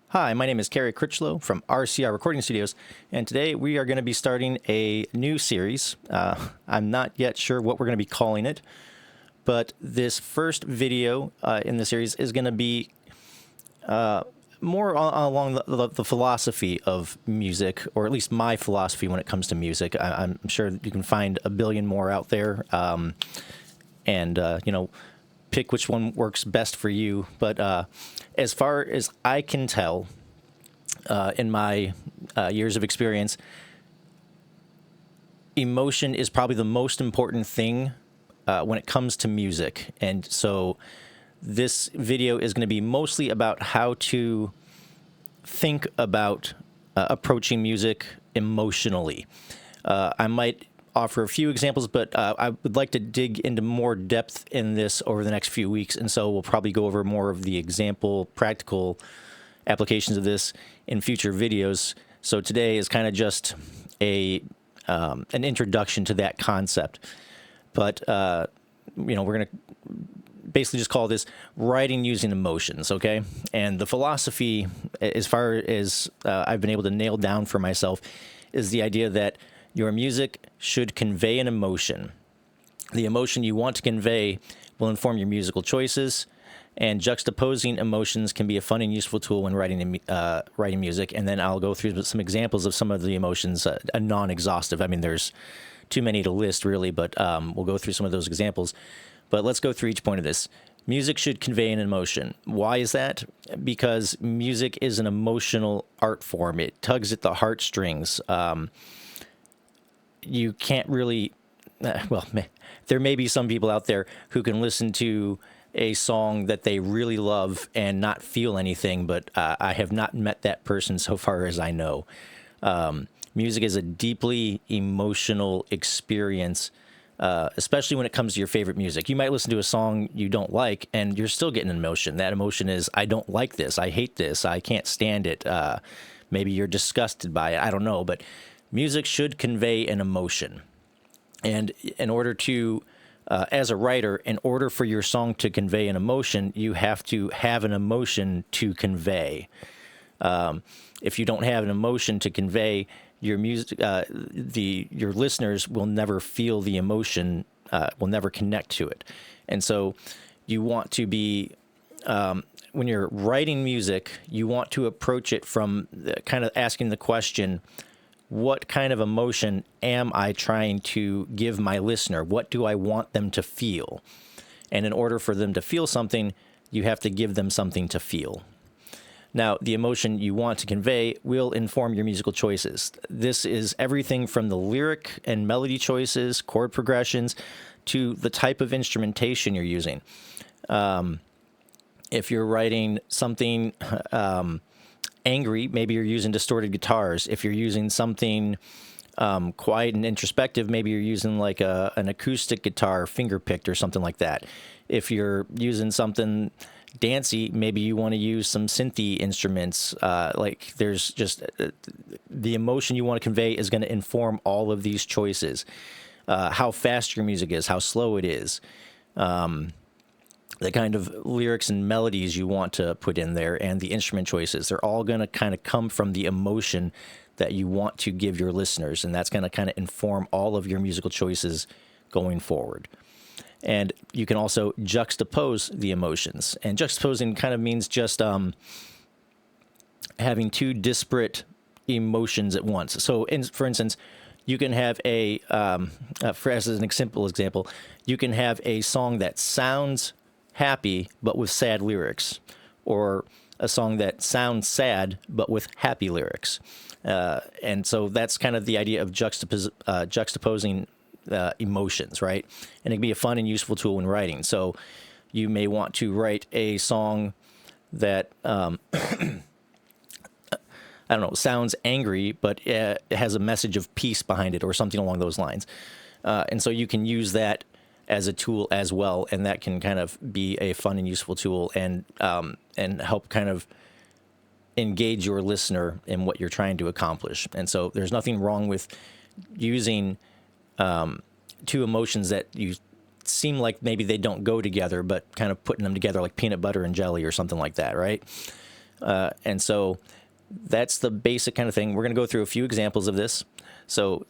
Hi, my name is Kerry Critchlow from RCR Recording Studios, and today we are going to be starting a new series. I'm not yet sure what we're going to be calling it, but this first video in the series is going to be more along the philosophy of music, or at least my philosophy when it comes to music. I'm sure you can find a billion more out there, and pick which one works best for you. But as far as I can tell, in my years of experience, emotion is probably the most important thing when it comes to music. And so this video is going to be mostly about how to think about approaching music emotionally. I might offer a few examples, but I would like to dig into more depth in this over the next few weeks. And so we'll probably go over more of the example, practical applications of this in future videos. So today is kind of just an introduction to that concept. But, we're going to basically just call this writing using emotions, okay? And the philosophy, as far as I've been able to nail down for myself, is the idea that your music should convey an emotion. The emotion you want to convey will inform your musical choices, and juxtaposing emotions can be a fun and useful tool when writing music. And then I'll go through some examples of some of the emotions, a non-exhaustive. I mean, there's too many to list, really, but we'll go through some of those examples. But let's go through each point of this. Music should convey an emotion. Why is that? Because music is an emotional art form. It tugs at the heartstrings. You can't really, there may be some people out there who can listen to a song that they really love and not feel anything, but I have not met that person so far as I know. Music is a deeply emotional experience, especially when it comes to your favorite music. You might listen to a song you don't like, and you're still getting an emotion. That emotion is, I don't like this, I hate this, I can't stand it. Maybe you're disgusted by it, I don't know, but music should convey an emotion. And in order to, as a writer, in order for your song to convey an emotion, you have to have an emotion to convey. If you don't have an emotion to convey, your music, your listeners will never feel the emotion, will never connect to it. And so you want to be, when you're writing music, you want to approach it from kind of asking the question, what kind of emotion am I trying to give my listener? What do I want them to feel? And in order for them to feel something, you have to give them something to feel. Now, the emotion you want to convey will inform your musical choices. This is everything from the lyric and melody choices, chord progressions, to the type of instrumentation you're using. If you're writing something angry, maybe you're using distorted guitars. If you're using something quiet and introspective, maybe you're using like an acoustic guitar, finger-picked or something like that. If you're using something dancey, maybe you want to use some synthy instruments. There's just the emotion you want to convey is going to inform all of these choices. How fast your music is, how slow it is, the kind of lyrics and melodies you want to put in there, and the instrument choices. They're all going to kind of come from the emotion that you want to give your listeners, and that's going to kind of inform all of your musical choices going forward. And you can also juxtapose the emotions. And juxtaposing kind of means just having two disparate emotions at once. So, for instance, you can have as an simple example, you can have a song that sounds happy but with sad lyrics, or a song that sounds sad but with happy lyrics. And so that's kind of the idea of juxtaposing emotions, right? And it can be a fun and useful tool when writing. So you may want to write a song that I don't know, sounds angry, but it has a message of peace behind it, or something along those lines. And so you can use that as a tool as well, and that can kind of be a fun and useful tool, and help kind of engage your listener in what you're trying to accomplish. And so there's nothing wrong with using two emotions that you seem like maybe they don't go together, but kind of putting them together like peanut butter and jelly or something like that, right? And so that's the basic kind of thing. We're going to go through a few examples of this. So,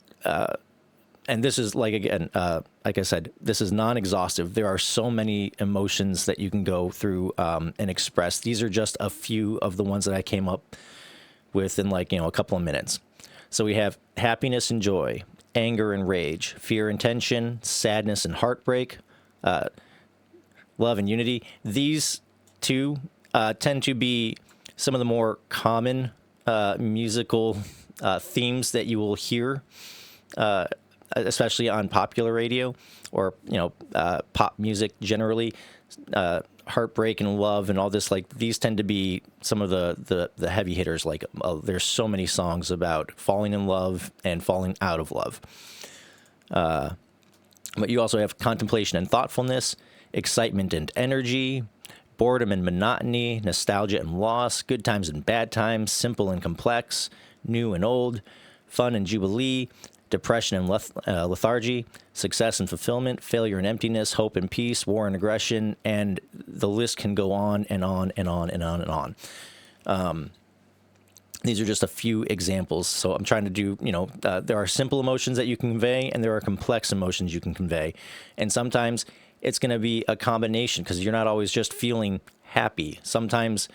and this is like, again, like I said, this is non-exhaustive. There are so many emotions that you can go through and express. These are just a few of the ones that I came up with in like, a couple of minutes. So we have happiness and joy, anger and rage, fear and tension, sadness and heartbreak, love and unity. These two tend to be some of the more common musical themes that you will hear, especially on popular radio or pop music generally. Heartbreak and love and all this, like these tend to be some of the heavy hitters. Like there's so many songs about falling in love and falling out of love. But you also have contemplation and thoughtfulness, excitement and energy, boredom and monotony, nostalgia and loss, good times and bad times, simple and complex, new and old, fun and jubilee, depression and lethargy, success and fulfillment, failure and emptiness, hope and peace, war and aggression, and the list can go on and on and on and on and on. These are just a few examples. So I'm trying to do, there are simple emotions that you can convey, and there are complex emotions you can convey. And sometimes it's going to be a combination because you're not always just feeling happy. Sometimes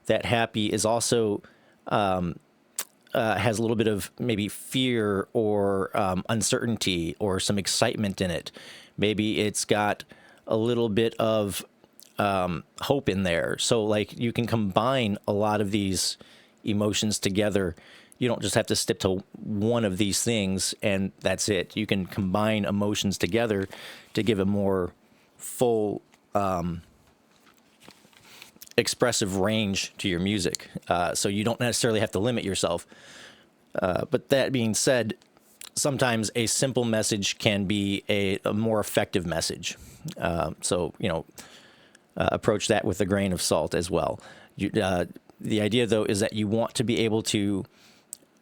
that happy is also has a little bit of maybe fear or uncertainty or some excitement in it. Maybe it's got a little bit of hope in there. So like you can combine a lot of these emotions together. You don't just have to stick to one of these things and that's it. You can combine emotions together to give a more full expressive range to your music. So you don't necessarily have to limit yourself. But that being said, sometimes a simple message can be a more effective message. So approach that with a grain of salt as well. The idea, though, is that you want to be able to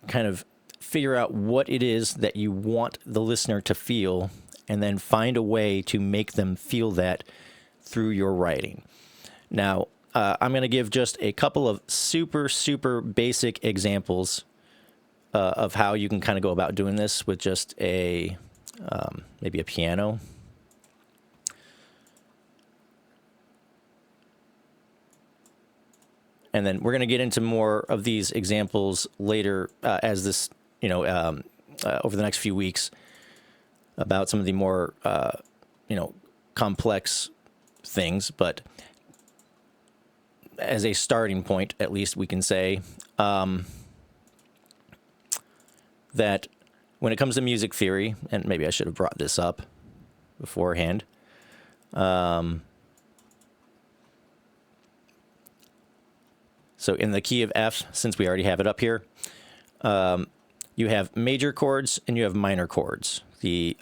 kind of figure out what it is that you want the listener to feel and then find a way to make them feel that through your writing. Now, I'm going to give just a couple of super, super basic examples of how you can kind of go about doing this with just maybe a piano. And then we're going to get into more of these examples later as this, over the next few weeks about some of the more, complex things. But as a starting point, at least we can say that when it comes to music theory, and maybe I should have brought this up beforehand, so in the key of F, since we already have it up here, you have major chords and you have minor chords. The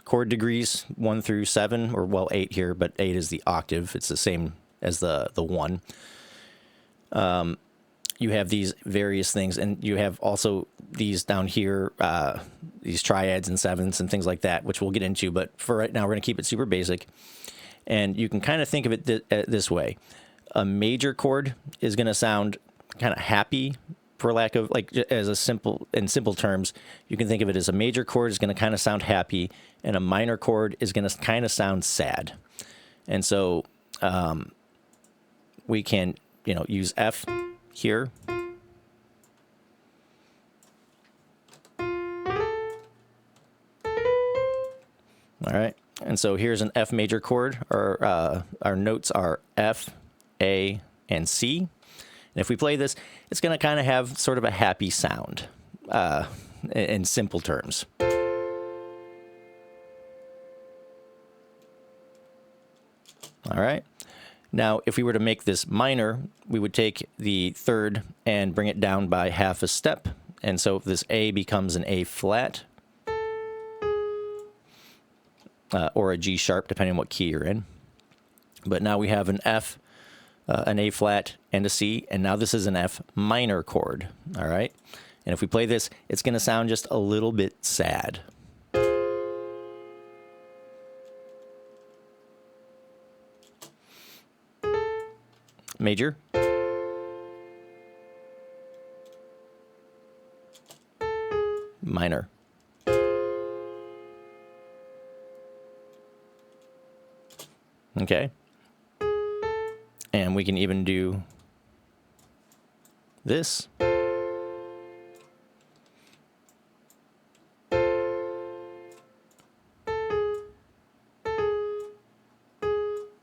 chord degrees 1 through 7, or 8 here, but 8 is the octave. It's the same as the 1. You have these various things, and you have also these down here, these triads and sevenths and things like that, which we'll get into. But for right now, we're going to keep it super basic. And you can kind of think of it this way. A major chord is going to sound kind of happy, for lack of, in simple terms, you can think of it as a major chord is going to kind of sound happy, and a minor chord is going to kind of sound sad. And so we can, use F here. All right. And so here's an F major chord. Our notes are F, A, and C. And if we play this, it's going to kind of have sort of a happy sound in simple terms. All right. Now, if we were to make this minor, we would take the third and bring it down by half a step. And so this A becomes an A flat or a G sharp, depending on what key you're in. But now we have an F, an A flat, and a C, and now this is an F minor chord, all right? And if we play this, it's going to sound just a little bit sad. Major, minor. Okay. And we can even do this.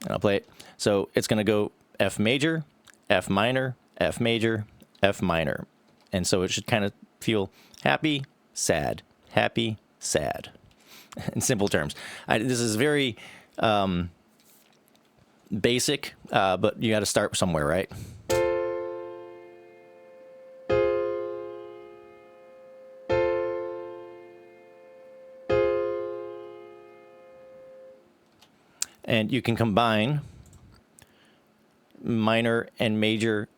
And I'll play it. So it's going to go F major, F minor, F major, F minor. And so it should kind of feel happy, sad, happy, sad, in simple terms. This is very basic, but you got to start somewhere, right? And you can combine minor and major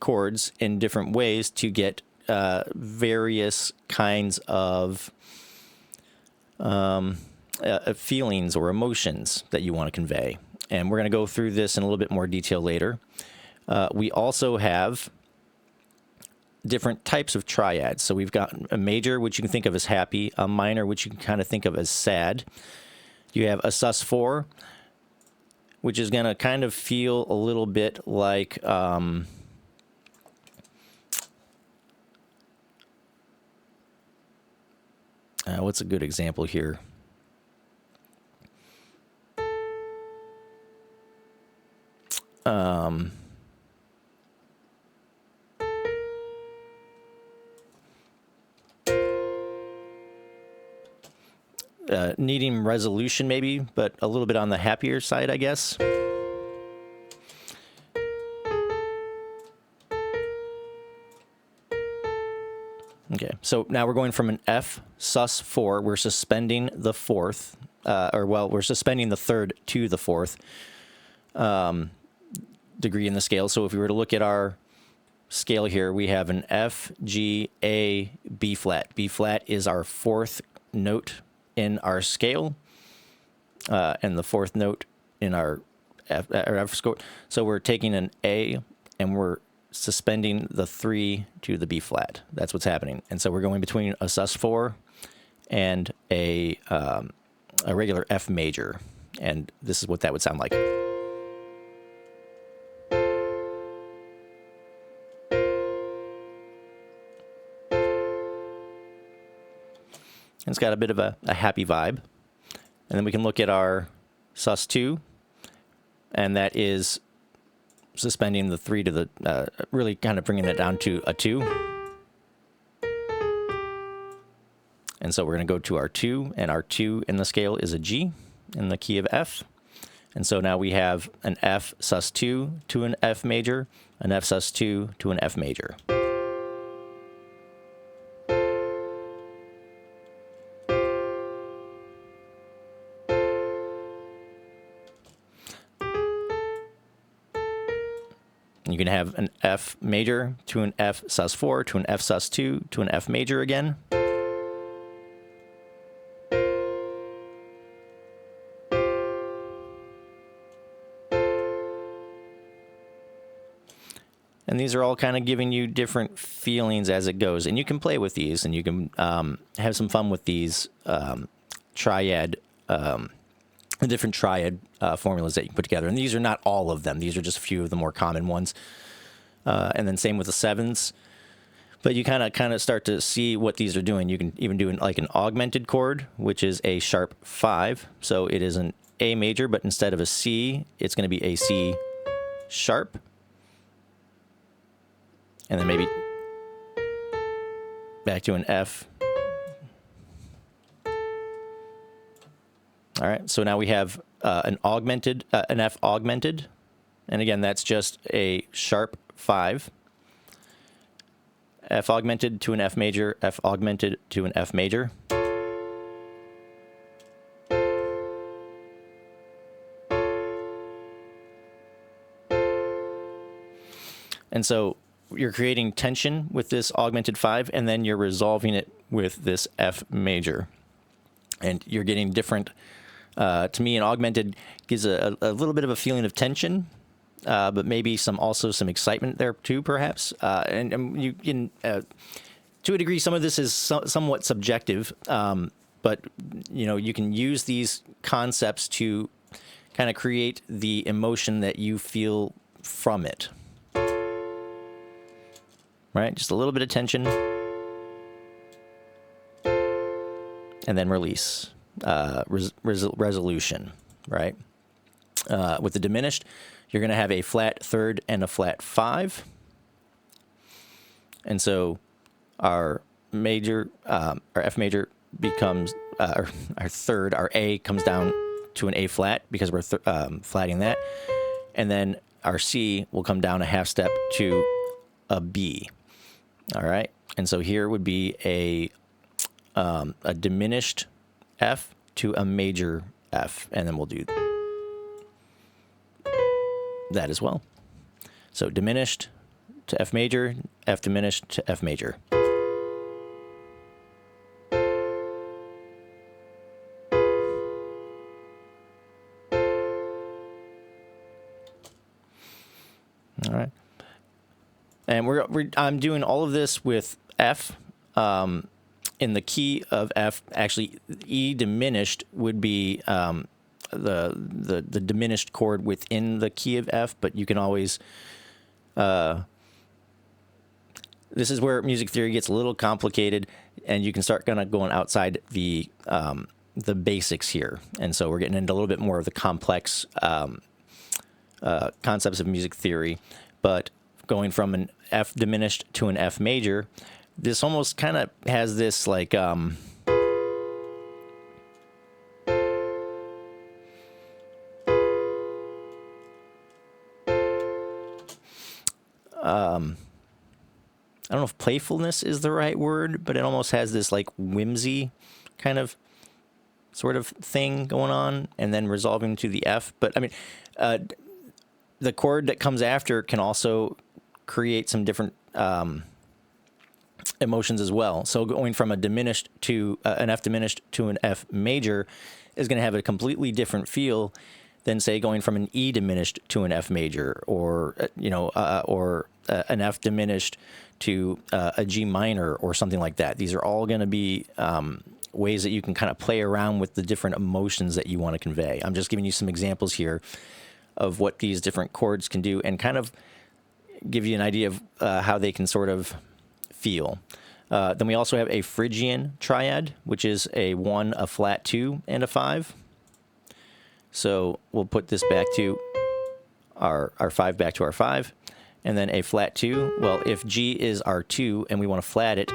chords in different ways to get various kinds of feelings or emotions that you want to convey. And we're going to go through this in a little bit more detail later. We also have different types of triads. So we've got a major, which you can think of as happy, a minor, which you can kind of think of as sad. You have a sus4, which is going to kind of feel a little bit like what's a good example here? Needing resolution maybe, but a little bit on the happier side, I guess. Okay, so now we're going from an F sus4. We're suspending the fourth, we're suspending the third to the fourth degree in the scale. So if we were to look at our scale here, we have an F, G, A, B flat. B flat is our fourth note in our scale, and the fourth note in our F score. So we're taking an A and we're suspending the 3 to the B flat. That's what's happening. And so we're going between a sus4 and a regular F major. And this is what that would sound like. It's got a bit of a happy vibe. And then we can look at our sus2, and that is suspending the 3 to the, really kind of bringing it down to a 2. And so we're going to go to our 2, and our 2 in the scale is a G in the key of F. And so now we have an F sus2 to an F major, an F sus2 to an F major. You can have an F major to an F sus4 to an F sus2 to an F major again. And these are all kind of giving you different feelings as it goes. And you can play with these, and you can have some fun with these triad the different triad formulas that you can put together. And these are not all of them. These are just a few of the more common ones. And then same with the sevens. But you kind of start to see what these are doing. You can even do like an augmented chord, which is a sharp 5. So it is an A major, but instead of a C, it's going to be a C sharp. And then maybe back to an F. All right, so now we have an F augmented, and again, that's just a sharp 5. F augmented to an F major, F augmented to an F major. And so you're creating tension with this augmented 5, and then you're resolving it with this F major. And you're getting different. To me, an augmented gives a little bit of a feeling of tension, but maybe also some excitement there too, perhaps. And you can, to a degree, some of this is somewhat subjective, but you can use these concepts to kind of create the emotion that you feel from it. Right? Just a little bit of tension, and then release, resolution, right? With the diminished, you're going to have a flat third and a flat five. And so our major, our F major becomes, our third, our A comes down to an A flat because we're flatting that. And then our C will come down a half step to a B. All right. And so here would be a diminished F to a major F. And then we'll do that as well. So diminished to F major, F diminished to F major. All right. And I'm doing all of this with F in the key of F. Actually, E diminished would be the diminished chord within the key of F, but you can always this is where music theory gets a little complicated, and you can start kind of going outside the basics here. And so we're getting into a little bit more of the complex concepts of music theory. But going from an F diminished to an F major, this almost kind of has this like I don't know if playfulness is the right word, but it almost has this like whimsy kind of sort of thing going on, and then resolving to the F. But I mean, the chord that comes after can also create some different emotions as well. So going from a diminished to an F diminished to an F major is going to have a completely different feel than, say, going from an E diminished to an F major, or an F diminished to a G minor or something like that. These are all going to be ways that you can kind of play around with the different emotions that you want to convey. I'm just giving you some examples here of what these different chords can do, and kind of give you an idea of how they can sort of feel. Then we also have a Phrygian triad, which is a 1, a flat 2, and a 5. So we'll put this back to our 5 back to our 5, and then a flat 2. Well, if G is our 2 and we want to flat it,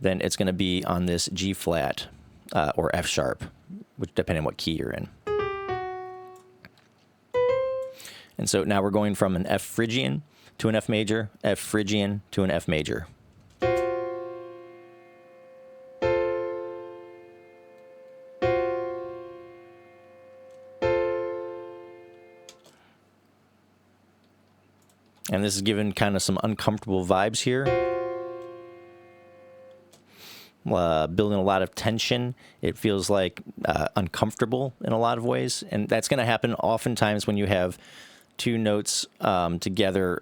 then it's going to be on this G flat or F sharp, which depending on what key you're in. And so now we're going from an F Phrygian to an F major, F Phrygian to an F major. And this is given kind of some uncomfortable vibes here. Building a lot of tension. It feels like uncomfortable in a lot of ways. And that's going to happen oftentimes when you have two notes together,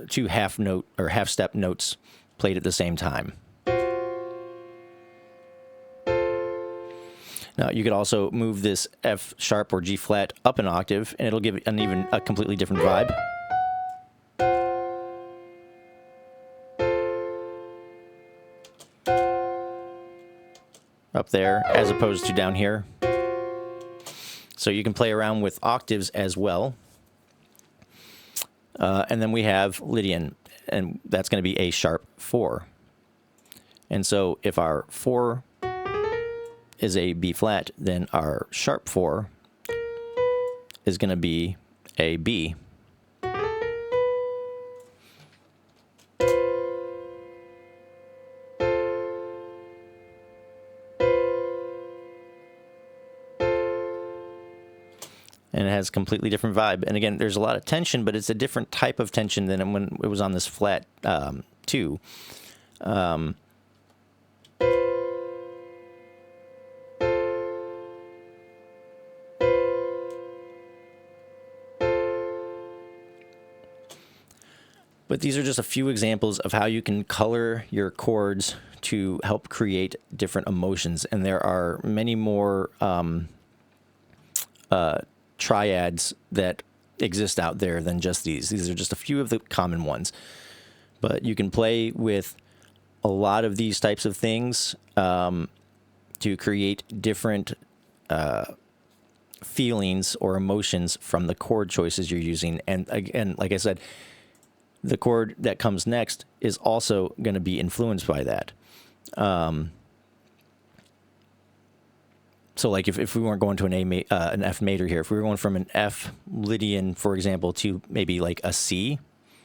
two half note or half step notes played at the same time. Now, you could also move this F sharp or G flat up an octave, and it'll give a completely different vibe. Up there, as opposed to down here. So you can play around with octaves as well. And then we have Lydian, and that's going to be a sharp 4. And so if our 4 is a B flat, then our sharp 4 is going to be a B. And it has a completely different vibe. And again, there's a lot of tension, but it's a different type of tension than when it was on this flat 2. But these are just a few examples of how you can color your chords to help create different emotions. And there are many more triads that exist out there than just these. These are just a few of the common ones. But you can play with a lot of these types of things to create different feelings or emotions from the chord choices you're using. And again, like I said, the chord that comes next is also going to be influenced by that. So like if we weren't going to an F major here, if we were going from an F Lydian, for example, to maybe like a C,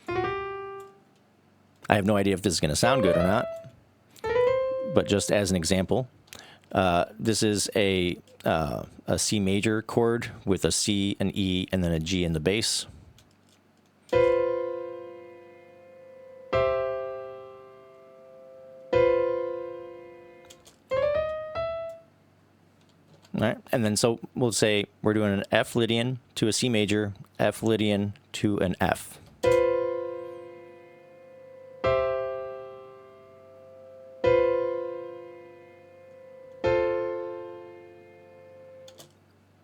I have no idea if this is going to sound good or not, but just as an example, this is a C major chord with a C, an E, and then a G in the bass. All right, and then so we'll say we're doing an F Lydian to a C major, F Lydian to an F.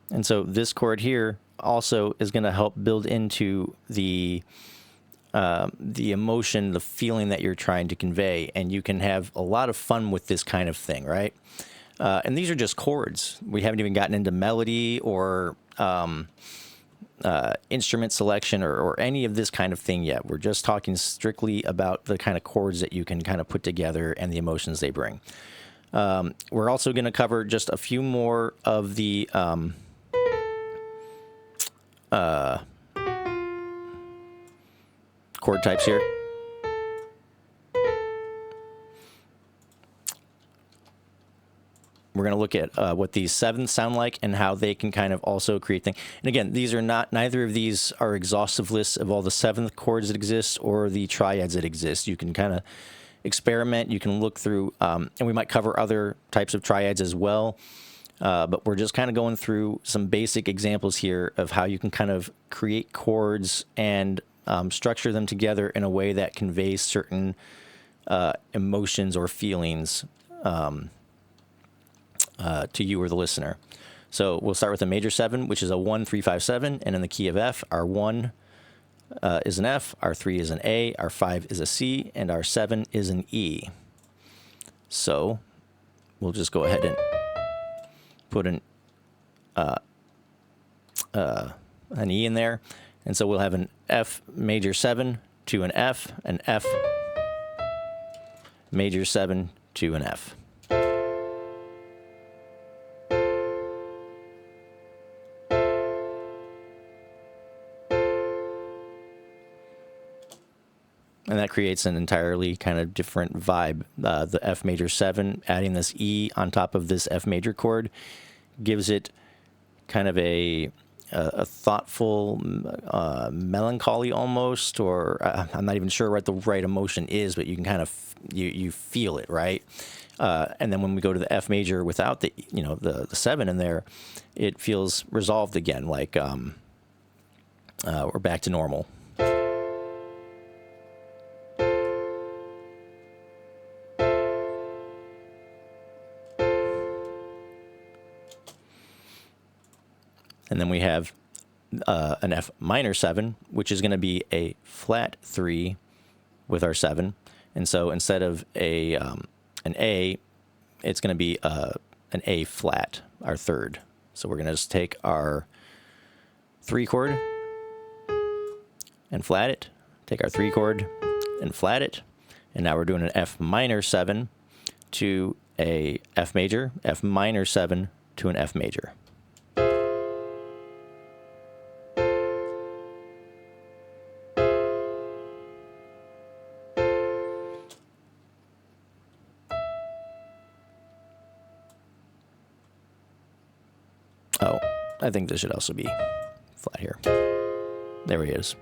And so this chord here also is going to help build into the emotion, the feeling that you're trying to convey, and you can have a lot of fun with this kind of thing, right? And these are just chords. We haven't even gotten into melody or instrument selection or any of this kind of thing yet. We're just talking strictly about the kind of chords that you can kind of put together and the emotions they bring. We're also going to cover just a few more of the chord types here. We're going to look at what these sevenths sound like and how they can kind of also create things. And again, these are not, neither of these are exhaustive lists of all the seventh chords that exist or the triads that exist. You can kind of experiment. You can look through, and we might cover other types of triads as well. But we're just kind of going through some basic examples here of how you can kind of create chords and structure them together in a way that conveys certain emotions or feelings to you or the listener. So we'll start with a major 7, which is a 1, 3, 5, 7, and in the key of F, our 1 is an F, our 3 is an A, our 5 is a C, and our 7 is an E. So we'll just go ahead and put an E in there, and so we'll have an F major 7 to an F major 7 to an F. And that creates an entirely kind of different vibe. The F major 7, adding this E on top of this F major chord, gives it kind of a thoughtful melancholy almost, or I'm not even sure what the right emotion is, but you can kind of you feel it, right? And then when we go to the F major without the the 7 in there, it feels resolved again, like we're back to normal. And then we have an F minor 7, which is going to be a flat 3 with our 7. And so instead of an A, it's going to be an A flat, our third. So we're going to just take our 3 chord and flat it, take our 3 chord and flat it, and now we're doing an F minor 7 to a F major, F minor 7 to an F major. Oh, I think this should also be flat here. There he is.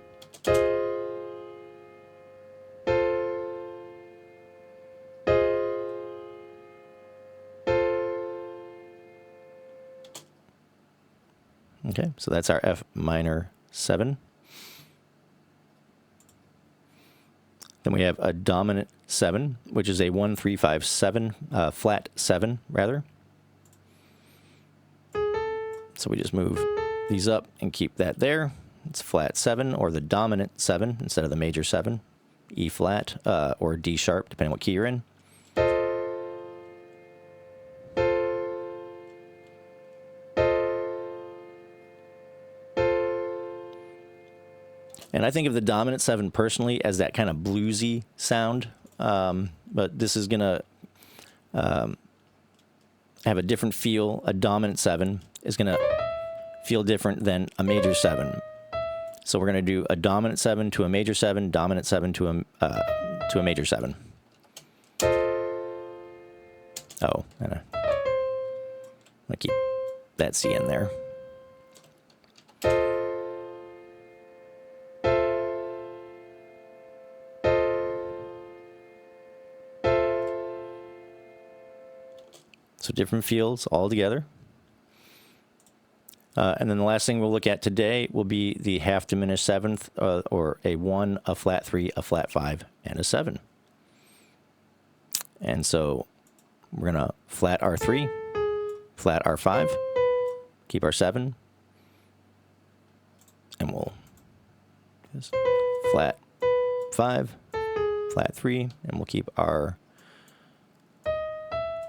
Okay, so that's our F minor 7. Then we have a dominant 7, which is a 1, 3, 5, 7, flat 7, rather. So we just move these up and keep that there. It's flat 7, or the dominant 7 instead of the major 7. E flat, or D sharp, depending on what key you're in. And I think of the dominant 7 personally as that kind of bluesy sound, but this is going to have a different feel. A dominant 7 is going to feel different than a major 7. So we're going to do a dominant 7 to a major 7, dominant 7 to a major 7. Oh, I'm going to keep that C in there. So different fields all together. And then the last thing we'll look at today will be the half diminished 7th, or a 1, a flat 3, a flat 5, and a 7. And so we're going to flat our 3, flat our 5, keep our 7, and we'll just flat 5, flat 3, and we'll keep our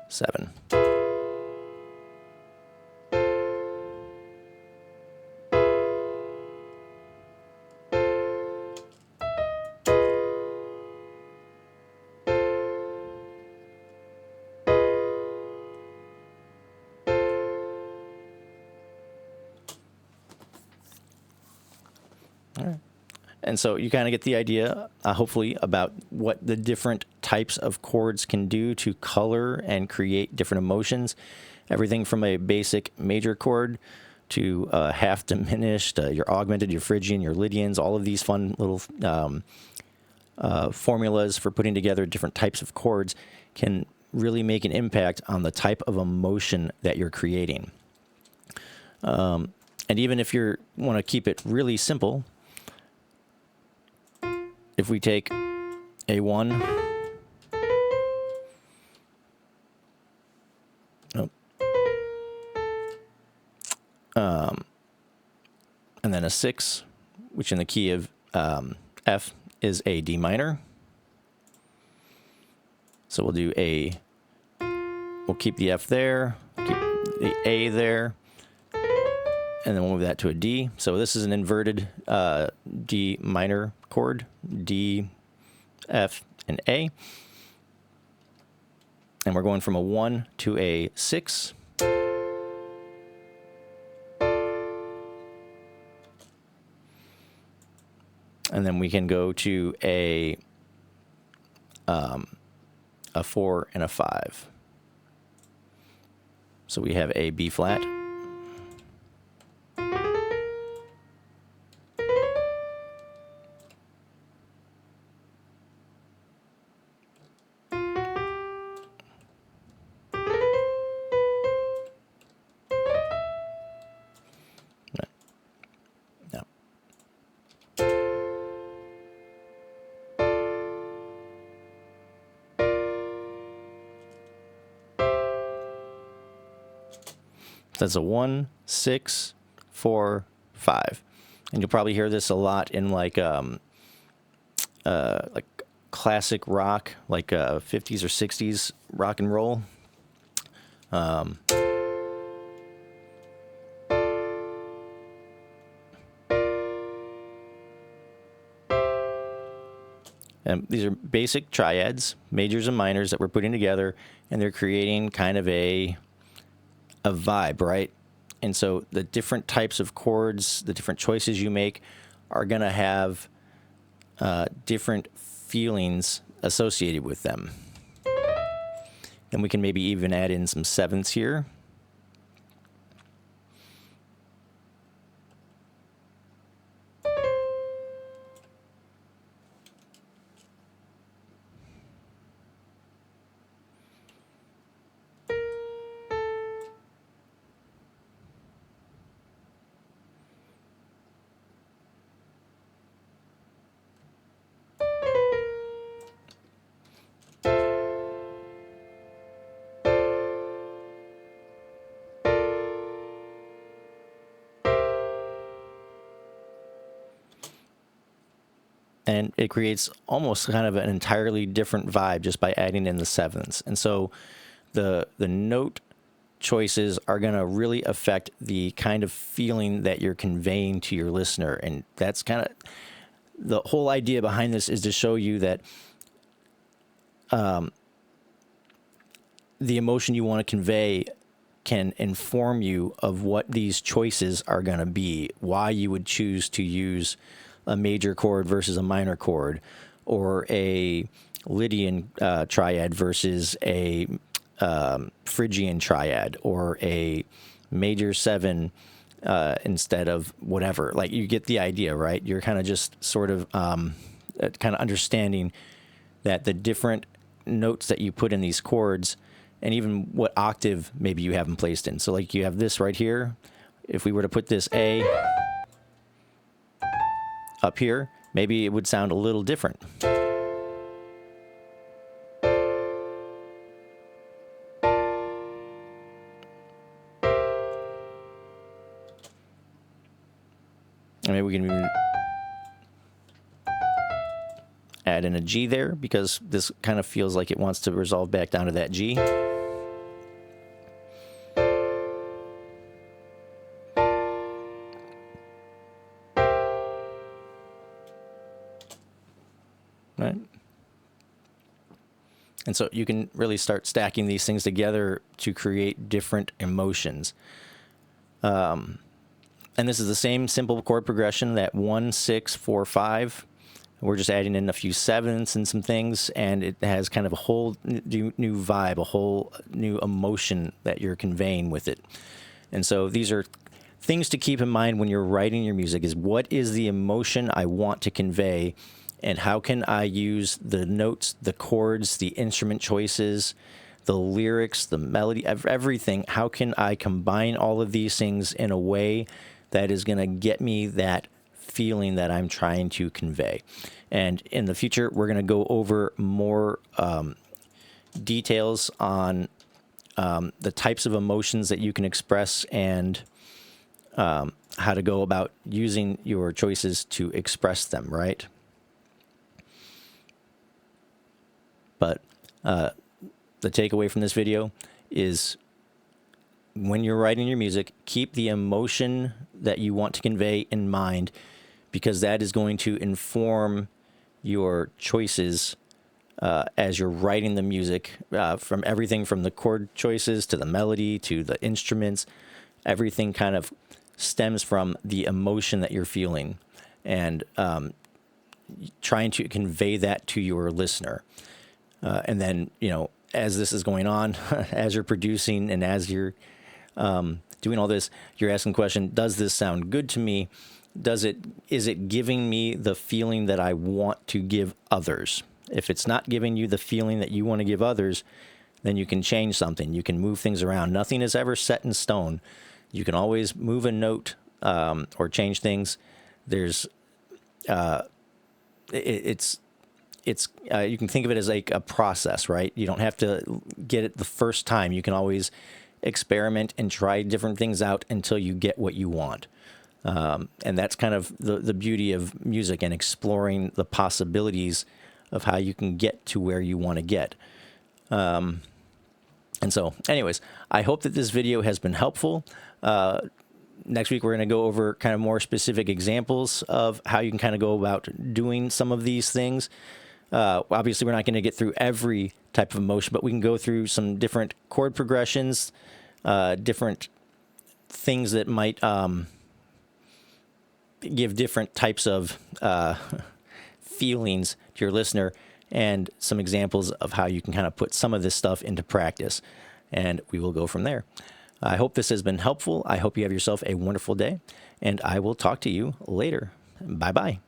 7. All right. And so you kind of get the idea, hopefully, about what the different types of chords can do to color and create different emotions. Everything from a basic major chord to half diminished, your augmented, your Phrygian, your Lydians, all of these fun little formulas for putting together different types of chords can really make an impact on the type of emotion that you're creating. And even if you want to keep it really simple, if we take a 1, and then a 6, which in the key of F is a D minor. So we'll do we'll keep the F there, keep the A there, and then we'll move that to a D. So this is an inverted D minor chord, D, F, and A. And we're going from a 1 to a 6. And then we can go to a 4 and a 5. So we have a B flat, that's a 1, 6, 4, 5. And you'll probably hear this a lot in like classic rock, like 50s or 60s rock and roll. And these are basic triads, majors and minors that we're putting together, and they're creating kind of a vibe, right? And so the different types of chords, the different choices you make are going to have different feelings associated with them. And we can maybe even add in some 7ths here. and it creates almost kind of an entirely different vibe just by adding in the sevenths. And so the note choices are going to really affect the kind of feeling that you're conveying to your listener. And that's kind of the whole idea behind this, is to show you that the emotion you want to convey can inform you of what these choices are going to be, why you would choose to use a major chord versus a minor chord, or a Lydian triad versus a Phrygian triad, or a major 7 instead of whatever. Like, you get the idea, right? You're kind of just sort of kind of understanding that the different notes that you put in these chords, and even what octave maybe you have them placed in. So like you have this right here. If we were to put this A up here, maybe it would sound a little different. And maybe we can even add in a G there, because this kind of feels like it wants to resolve back down to that G. Right? And so you can really start stacking these things together to create different emotions. And this is the same simple chord progression, that 1, 6, 4, 5. We're just adding in a few sevenths and some things, and it has kind of a whole new vibe, a whole new emotion that you're conveying with it. And so these are things to keep in mind when you're writing your music, is what is the emotion I want to convey, and how can I use the notes, the chords, the instrument choices, the lyrics, the melody, everything. How can I combine all of these things in a way that is going to get me that feeling that I'm trying to convey? And in the future, we're going to go over more details on the types of emotions that you can express, and how to go about using your choices to express them, right? But the takeaway from this video is, when you're writing your music, keep the emotion that you want to convey in mind, because that is going to inform your choices as you're writing the music, from everything from the chord choices to the melody to the instruments. Everything kind of stems from the emotion that you're feeling, and trying to convey that to your listener. And then, as this is going on, as you're producing and as you're doing all this, you're asking the question, does this sound good to me? Is it giving me the feeling that I want to give others? If it's not giving you the feeling that you want to give others, then you can change something. You can move things around. Nothing is ever set in stone. You can always move a note or change things. There's you can think of it as like a process, right? You don't have to get it the first time. You can always experiment and try different things out until you get what you want. And that's kind of the beauty of music, and exploring the possibilities of how you can get to where you want to get. And so, anyways, I hope that this video has been helpful. Next week, we're going to go over kind of more specific examples of how you can kind of go about doing some of these things. Obviously, we're not going to get through every type of emotion, but we can go through some different chord progressions, different things that might give different types of feelings to your listener, and some examples of how you can kind of put some of this stuff into practice. And we will go from there. I hope this has been helpful. I hope you have yourself a wonderful day, and I will talk to you later. Bye-bye.